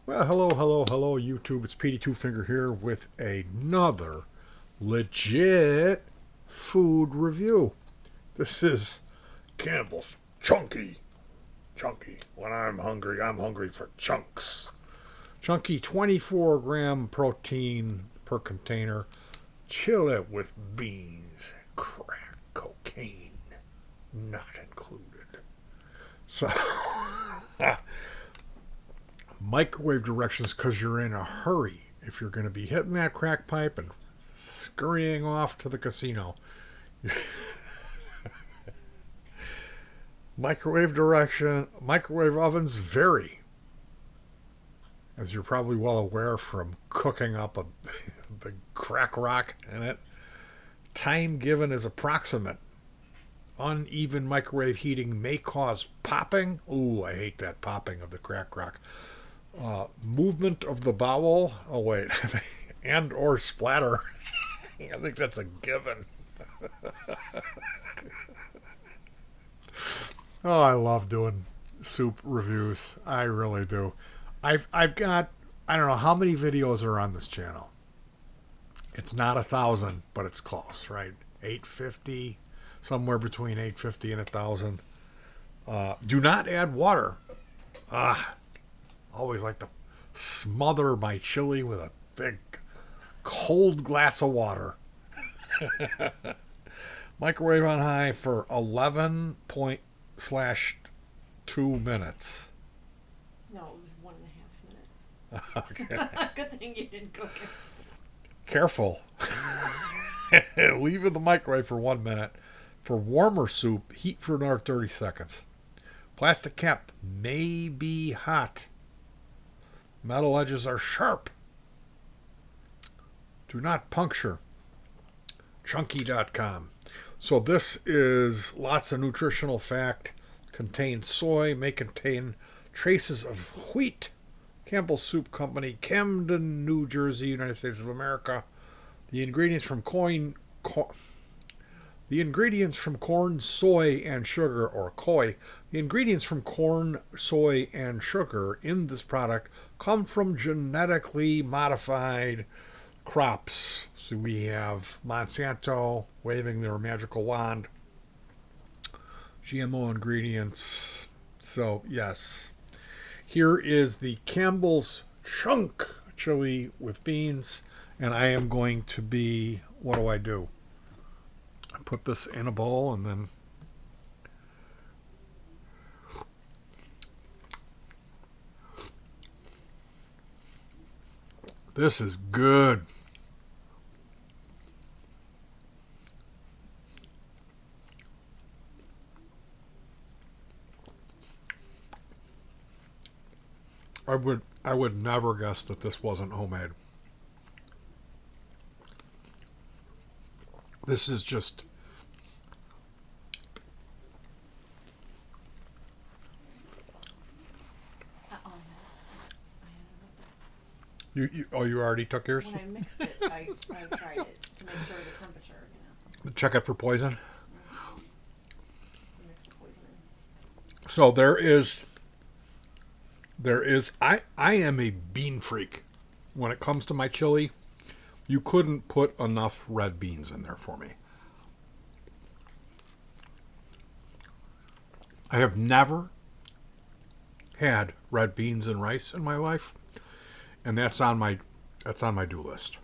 Well, hello, YouTube. It's Petey Two Finger here with another legit food review. This is Campbell's Chunky. When I'm hungry for chunks. Chunky 24-gram protein per container. Chilli with beans. Crack cocaine not included. So, microwave directions because you're in a hurry. If you're going to be hitting that crack pipe and scurrying off to the casino, microwave ovens vary, as you're probably well aware from cooking up a big crack rock in it. Time given is approximate. Uneven microwave heating may cause popping. Ooh, I hate that popping of the crack rock. Movement of the bowel. Oh wait, and or splatter. I think that's a given. Oh, I love doing soup reviews. I really do. I've got, I don't know how many videos are on this channel. It's not 1,000, but it's close, right? 850, somewhere between 850 and 1,000. Do not add water. Always like to smother my chili with a big cold glass of water. Microwave on high for 11./2 minutes. No, it was 1.5 minutes. Okay. Good thing you didn't cook it. Careful. Leave in the microwave for 1 minute. For warmer soup, heat for another 30 seconds. Plastic cap may be hot. Metal edges are sharp. Do not puncture. Chunky.com. So this is lots of nutritional fact. Contains soy, may contain traces of wheat. Campbell's Soup Company, Camden, New Jersey, United States of America. The ingredients from corn, soy, and sugar, or koi. The ingredients from corn, soy, and sugar in this product come from genetically modified crops. So we have Monsanto waving their magical wand, GMO ingredients. So, yes. Here is the Campbell's Chunk chili with beans. And I am going to be, what do? I put this in a bowl and then this is good. I would never guess that this wasn't homemade. This is just you already took yours? When I mixed it, I tried it to make sure the temperature, Check it for poison. Mix the poison in. So I am a bean freak. When it comes to my chili, you couldn't put enough red beans in there for me. I have never had red beans and rice in my life, and that's on my do list.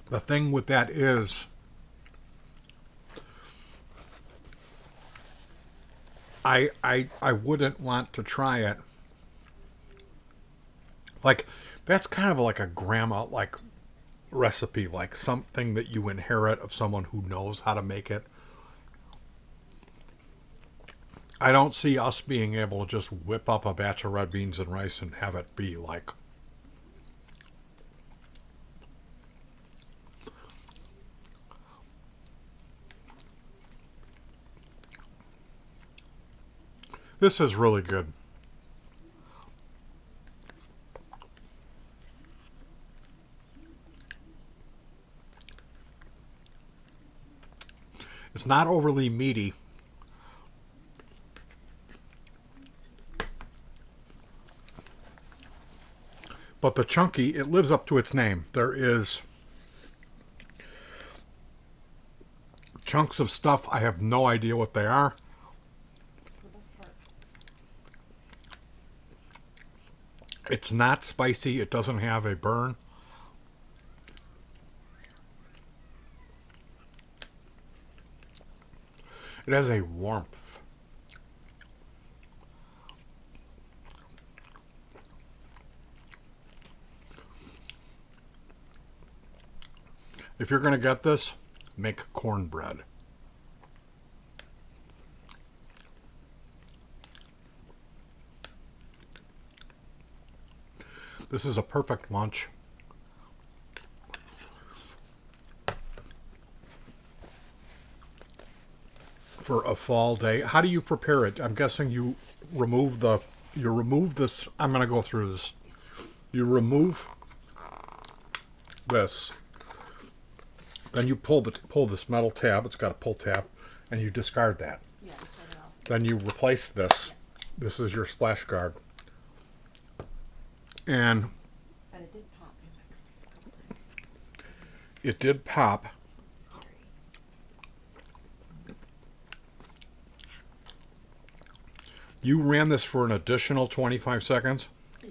The thing with that is I wouldn't want to try it. Like, that's kind of like a grandma like recipe, like something that you inherit of someone who knows how to make it. I don't see us being able to just whip up a batch of red beans and rice and have it be like. This is really good. It's not overly meaty. But the chunky, it lives up to its name. There is chunks of stuff. I have no idea what they are. The best part. It's not spicy. It doesn't have a burn. It has a warmth. If you're going to get this, make cornbread. This is a perfect lunch. For a fall day. How do you prepare it? I'm guessing you remove this. I'm going to go through this. You remove this. Then you pull this metal tab. It's got a pull tab, and you discard that. Yeah, I know. Then you replace this. This is your splash guard. And it did pop a couple times. it did pop. Scary. You ran this for an additional 25 seconds. Yeah.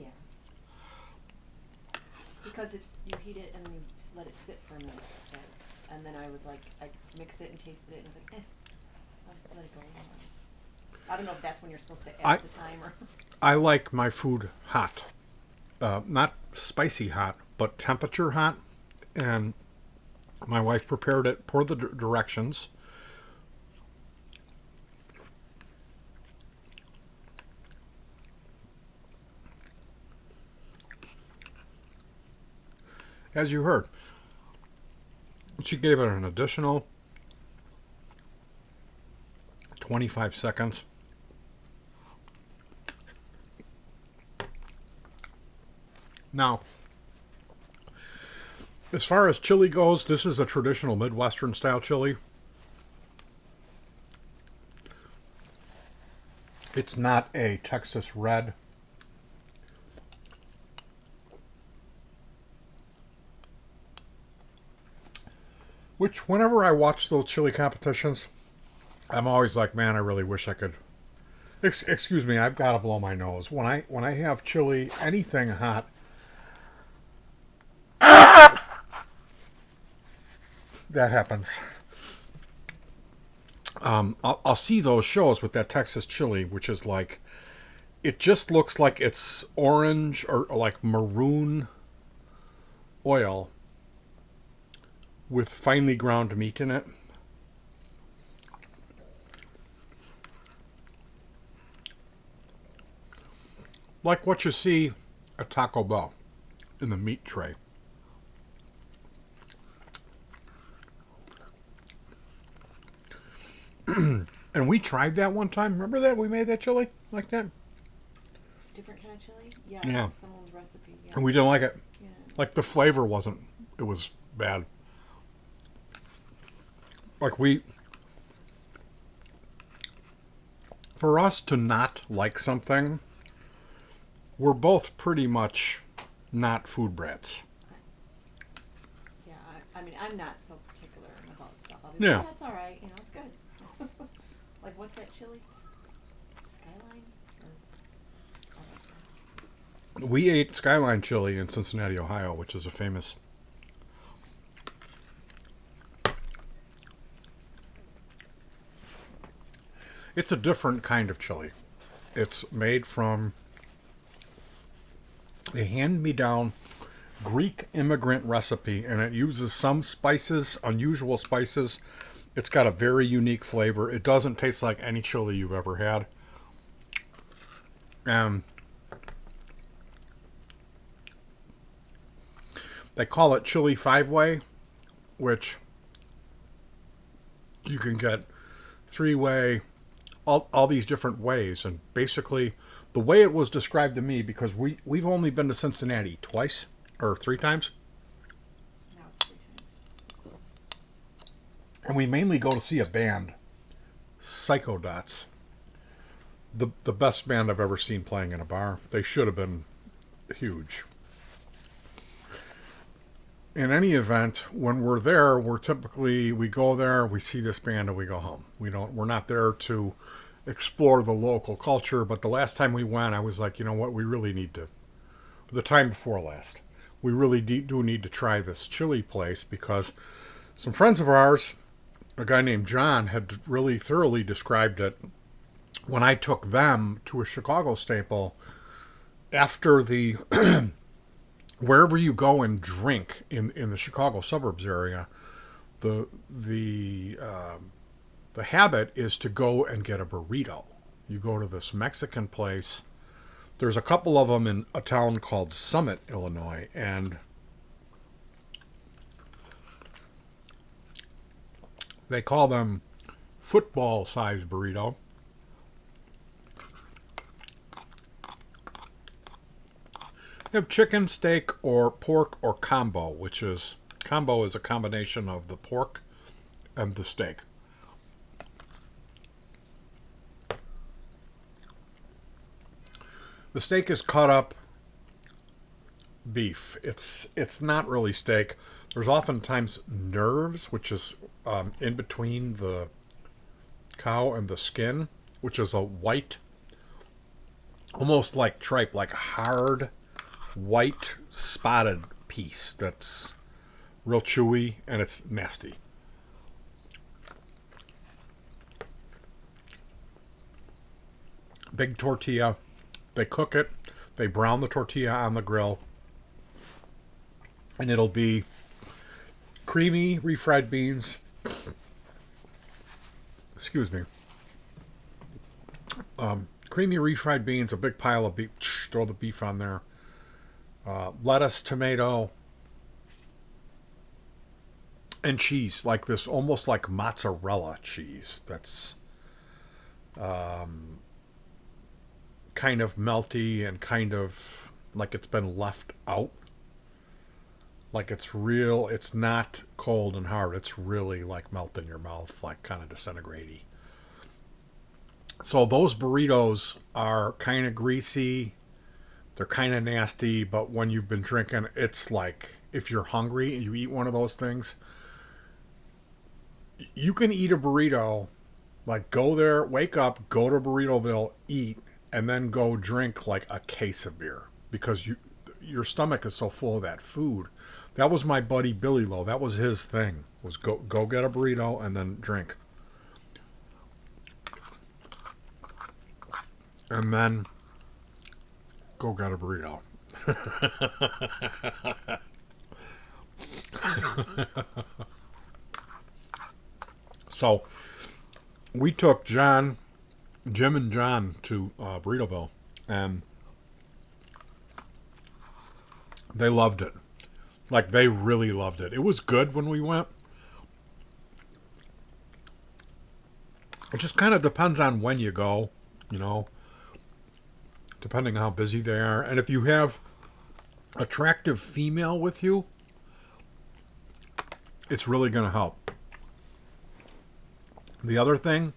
Because you heat it and then you just let it sit for a minute, it says. And then I was like, I mixed it and tasted it and was like, I'll let it go. I don't know if that's when you're supposed to add the timer. I like my food hot. Not spicy hot, but temperature hot. And my wife prepared it per the directions. As you heard, she gave it an additional 25 seconds. Now, as far as chili goes, this is a traditional Midwestern style chili. It's not a Texas red. Which, whenever I watch those chili competitions, I'm always like, man, I really wish I could. Excuse me, I've got to blow my nose. When I have chili, anything hot, that happens. I'll see those shows with that Texas chili, which is like, it just looks like it's orange or like maroon oil with finely ground meat in it. Like what you see at Taco Bell in the meat tray. And we tried that one time. Remember that? We made that chili like that? Different kind of chili? Yeah. Someone's recipe. Yeah. And we didn't like it. Yeah. Like the flavor wasn't, it was bad. Like for us to not like something, we're both pretty much not food brats. Yeah, I mean, I'm not so particular about stuff. I'll be Yeah. like, that's all right, it's good. Like, what's that chili? Skyline? Or, I like that. We ate Skyline chili in Cincinnati, Ohio, which is a famous. It's a different kind of chili. It's made from a hand-me-down Greek immigrant recipe, and it uses some spices, unusual spices. It's got a very unique flavor. It doesn't taste like any chili you've ever had. They call it chili five-way, which you can get three-way, all these different ways. And basically, the way it was described to me, because we've only been to Cincinnati twice or three times. Now it's 3 times. And we mainly go to see a band, Psycho Dots. The best band I've ever seen playing in a bar. They should have been huge. in any event, when we're there, we go there, we see this band, and we go home. We're not there to explore the local culture. But the last time we went, I was like, you know what, we really need to. The time before last, we really do need to try this chili place because some friends of ours, a guy named John, had really thoroughly described it when I took them to a Chicago staple after the wherever you go and drink in the Chicago suburbs area, the habit is to go and get a burrito. You go to this Mexican place. There's a couple of them in a town called Summit, Illinois, and they call them football-sized burrito. They have chicken, steak, or pork, or combo, combo is a combination of the pork and the steak. The steak is cut up beef. It's not really steak. There's oftentimes nerves, which is in between the cow and the skin, which is a white, almost like tripe, like hard, white, spotted piece that's real chewy, and it's nasty. Big tortilla. They cook it. They brown the tortilla on the grill. And it'll be creamy refried beans. Excuse me. Creamy refried beans, a big pile of beef. Throw the beef on there. Lettuce, tomato, and cheese. Like this, almost like mozzarella cheese. That's kind of melty and kind of like it's been left out. Like it's real, it's not cold and hard. It's really like melt in your mouth, like kind of disintegrating. So those burritos are kind of greasy. They're kind of nasty, but when you've been drinking, it's like if you're hungry and you eat one of those things, you can eat a burrito, like go there, wake up, go to Burritoville, eat, and then go drink like a case of beer because your stomach is so full of that food. That was my buddy Billy Lowe. That was his thing, was go get a burrito and then drink. And then go get a burrito. So we took Jim and John to Burritoville, and they loved it. Like, they really loved it. It was good when we went. It just kind of depends on when you go, depending on how busy they are. And if you have attractive female with you, it's really going to help. The other thing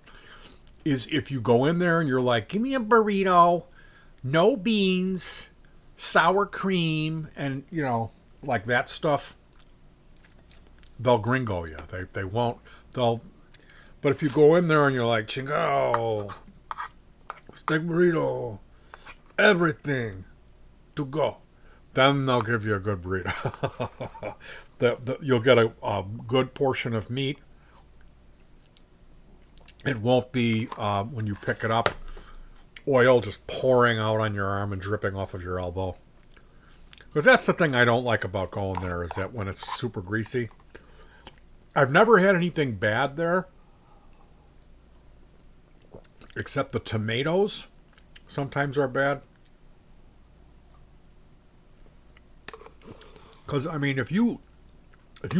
is if you go in there and you're like, give me a burrito, no beans, sour cream, and, like that stuff, they'll gringo you. They won't. But if you go in there and you're like, chingo, steak burrito, everything to go, then they'll give you a good burrito. You'll get a good portion of meat. It won't be, when you pick it up, oil just pouring out on your arm and dripping off of your elbow. Because that's the thing I don't like about going there, is that when it's super greasy. I've never had anything bad there, except the tomatoes sometimes are bad. Because, if you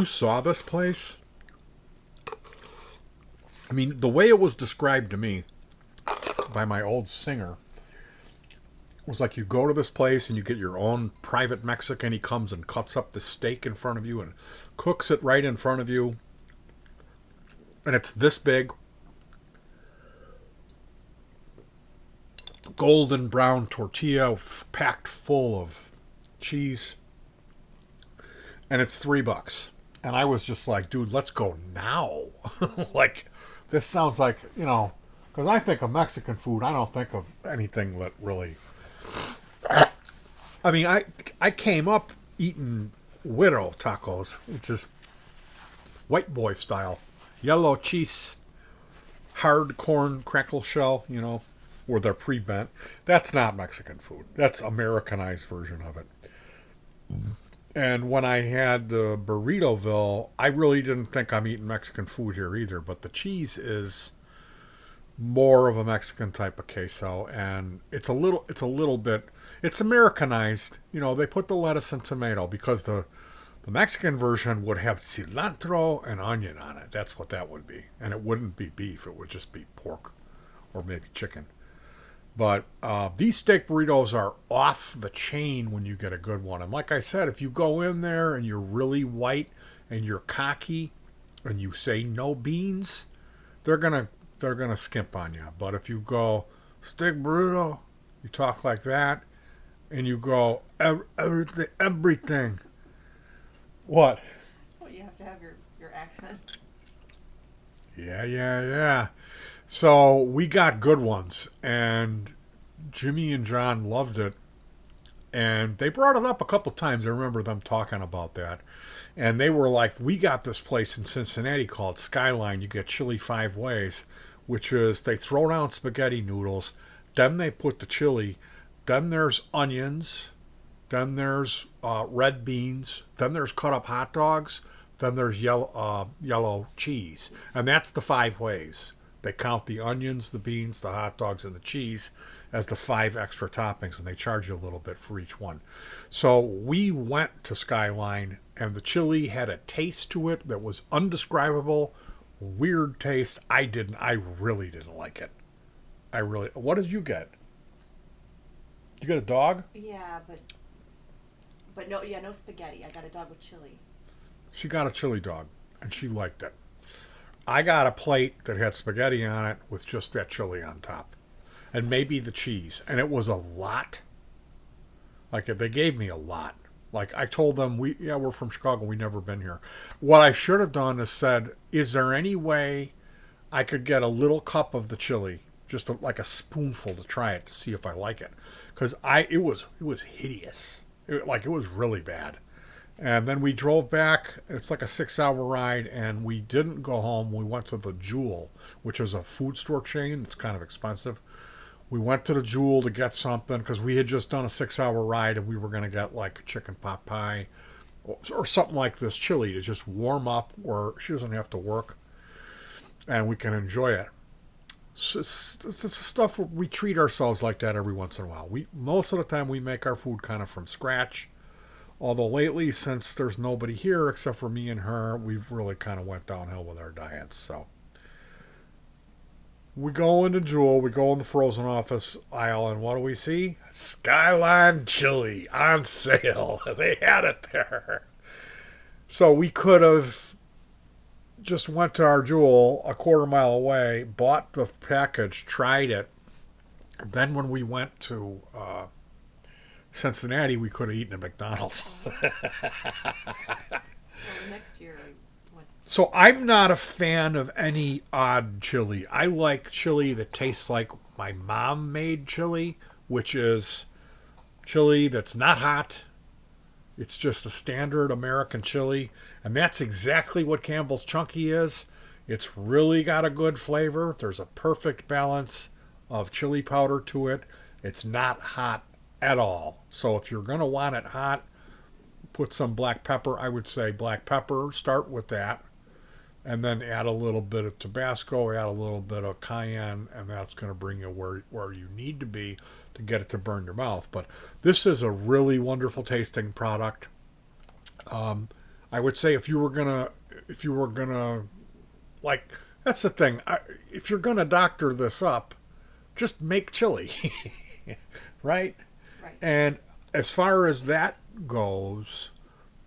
saw this place, the way it was described to me by my old singer was like you go to this place and you get your own private Mexican. He comes and cuts up the steak in front of you and cooks it right in front of you. And it's this big. Golden brown tortilla packed full of cheese. and it's $3. And I was just like, dude, let's go now. Like, this sounds like, because I think of Mexican food, I don't think of anything that really. I mean, I came up eating widow tacos, which is white boy style, yellow cheese, hard corn crackle shell, where they're pre-bent. That's not Mexican food. That's Americanized version of it. And when I had the Burritoville, I really didn't think I'm eating Mexican food here either. But the cheese is more of a Mexican type of queso, and it's a little bit, it's Americanized. They put the lettuce and tomato because the Mexican version would have cilantro and onion on it. That's what that would be, and it wouldn't be beef. It would just be pork, or maybe chicken. But these steak burritos are off the chain when you get a good one. And like I said, if you go in there and you're really white and you're cocky and you say no beans, they're gonna skimp on you. But if you go steak burrito, you talk like that, and you go everything. What? Well, you have to have your accent. Yeah. So we got good ones, and Jimmy and John loved it, and they brought it up a couple times. I remember them talking about that, and they were like, we got this place in Cincinnati called Skyline. You get chili 5 ways, which is they throw down spaghetti noodles, then they put the chili, then there's onions, then there's red beans, then there's cut up hot dogs, then there's yellow cheese, and that's the 5 ways. They count the onions, the beans, the hot dogs, and the cheese as the 5 extra toppings, and they charge you a little bit for each one. So we went to Skyline, and the chili had a taste to it that was undescribable, weird taste. I really didn't like it. What did you get? You got a dog? Yeah, but no spaghetti. I got a dog with chili. She got a chili dog, and she liked it. I got a plate that had spaghetti on it with just that chili on top. And maybe the cheese. And it was a lot. Like, they gave me a lot. Like, I told them, we're from Chicago. We've never been here. What I should have done is said, is there any way I could get a little cup of the chili? Just like a spoonful to try it to see if I like it. Because it was hideous. It was really bad. And then we drove back. It's like a 6-hour ride, and we didn't go home. We went to the Jewel, which is a food store chain. It's kind of expensive. We went to the Jewel to get something because we had just done a 6-hour ride, and we were going to get like a chicken pot pie or something like this chili to just warm up where she doesn't have to work, and we can enjoy it. It's stuff we treat ourselves like that every once in a while. Most of the time we make our food kind of from scratch. Although lately, since there's nobody here except for me and her, we've really kind of went downhill with our diets. So we go into Jewel, we go in the frozen office aisle, and what do we see? Skyline chili on sale. They had it there. So we could have just went to our Jewel a quarter mile away, bought the package, tried it. Then when we went to Cincinnati, we could have eaten at McDonald's. Well, next year I went to So I'm not a fan of any odd chili. I like chili that tastes like my mom made chili, which is chili that's not hot. It's just a standard American chili. And that's exactly what Campbell's Chunky is. It's really got a good flavor. There's a perfect balance of chili powder to it. It's not hot at all. So if you're going to want it hot, put some black pepper. I would say black pepper. Start with that. And then add a little bit of Tabasco, add a little bit of cayenne, and that's going to bring you where you need to be to get it to burn your mouth. But this is a really wonderful tasting product. I would say if you were gonna, like, that's the thing. If you're gonna doctor this up, just make chili, right? Right. And as far as that goes,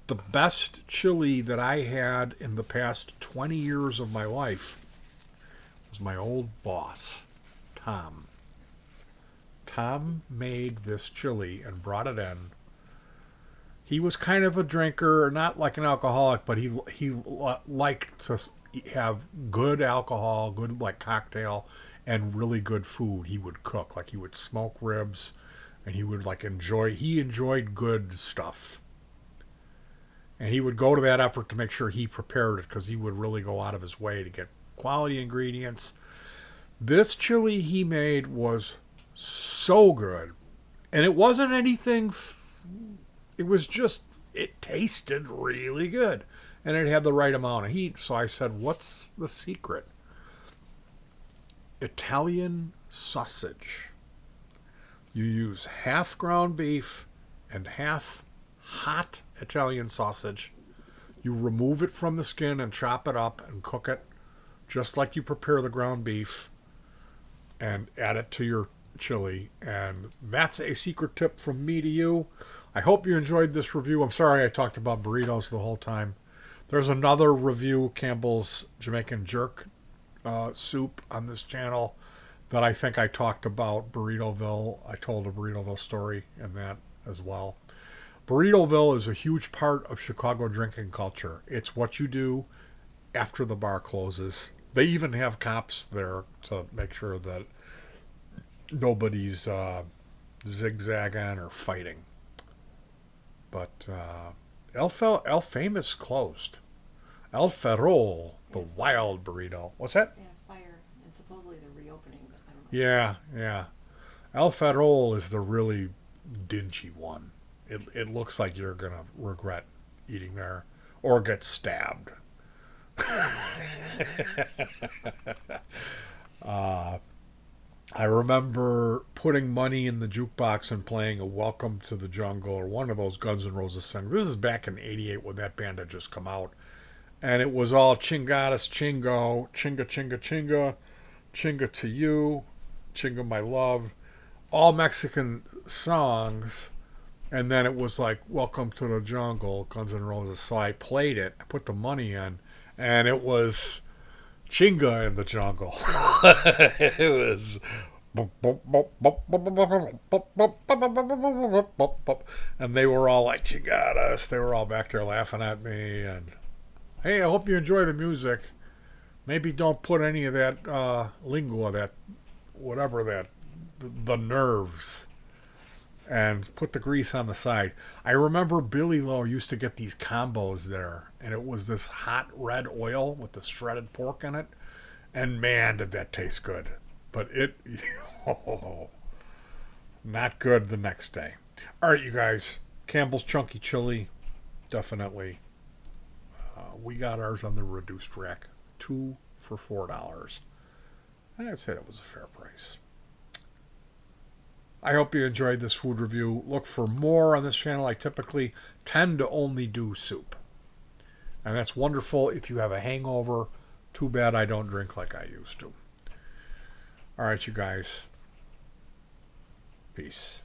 the best chili that I had in the past 20 years of my life was my old boss, Tom. Tom made this chili and brought it in. He was kind of a drinker, not like an alcoholic, but liked to have good alcohol, good like cocktail, and really good food. He would cook, like he would smoke ribs, and he would like enjoy. He enjoyed good stuff, and he would go to that effort to make sure he prepared it because he would really go out of his way to get quality ingredients. This chili he made was so good, and it wasn't anything. It was just, it tasted really good, and it had the right amount of heat. So I said, "What's the secret?" Italian sausage. You use half ground beef and half hot Italian sausage. You remove it from the skin and chop it up and cook it just like you prepare the ground beef and add it to your chili. And that's a secret tip from me to you. I hope you enjoyed this review. I'm sorry I talked about burritos the whole time. There's another review, Campbell's Jamaican Jerk soup on this channel that I think I talked about Burritoville. I told a Burritoville story in that as well. Burritoville is a huge part of Chicago drinking culture. It's what you do after the bar closes. They even have cops there to make sure that nobody's zigzagging or fighting. But El Famous closed. El Ferrol, the wild burrito. What's that? Yeah, fire. And supposedly they're reopening, but I don't Yeah, know. yeah. El Ferrol is the really dingy one. It looks like you're going to regret eating there or get stabbed. I remember putting money in the jukebox and playing a Welcome to the Jungle or one of those Guns N' Roses songs. This is back in '88 when that band had just come out. And it was all Chingadas Chingo, Chinga Chinga Chinga, Chinga to You, Chinga My Love, all Mexican songs. And then it was like Welcome to the Jungle, Guns N' Roses. So I played it, I put the money in, and it was Chinga in the Jungle. It was, and they were all like Chingadas. They were all back there laughing at me. And hey, I hope you enjoy the music. Maybe don't put any of that lingo, that whatever that, the nerves, and put the grease on the side. I remember Billy Lowe used to get these combos there, and it was this hot red oil with the shredded pork in it, and man, did that taste good. But it, not good the next day. All right, you guys, Campbell's Chunky Chili, definitely. We got ours on the reduced rack, 2 for $4. I'd say that was a fair price. I hope you enjoyed this food review. Look for more on this channel. I typically tend to only do soup. And that's wonderful if you have a hangover. Too bad I don't drink like I used to. All right, you guys. Peace.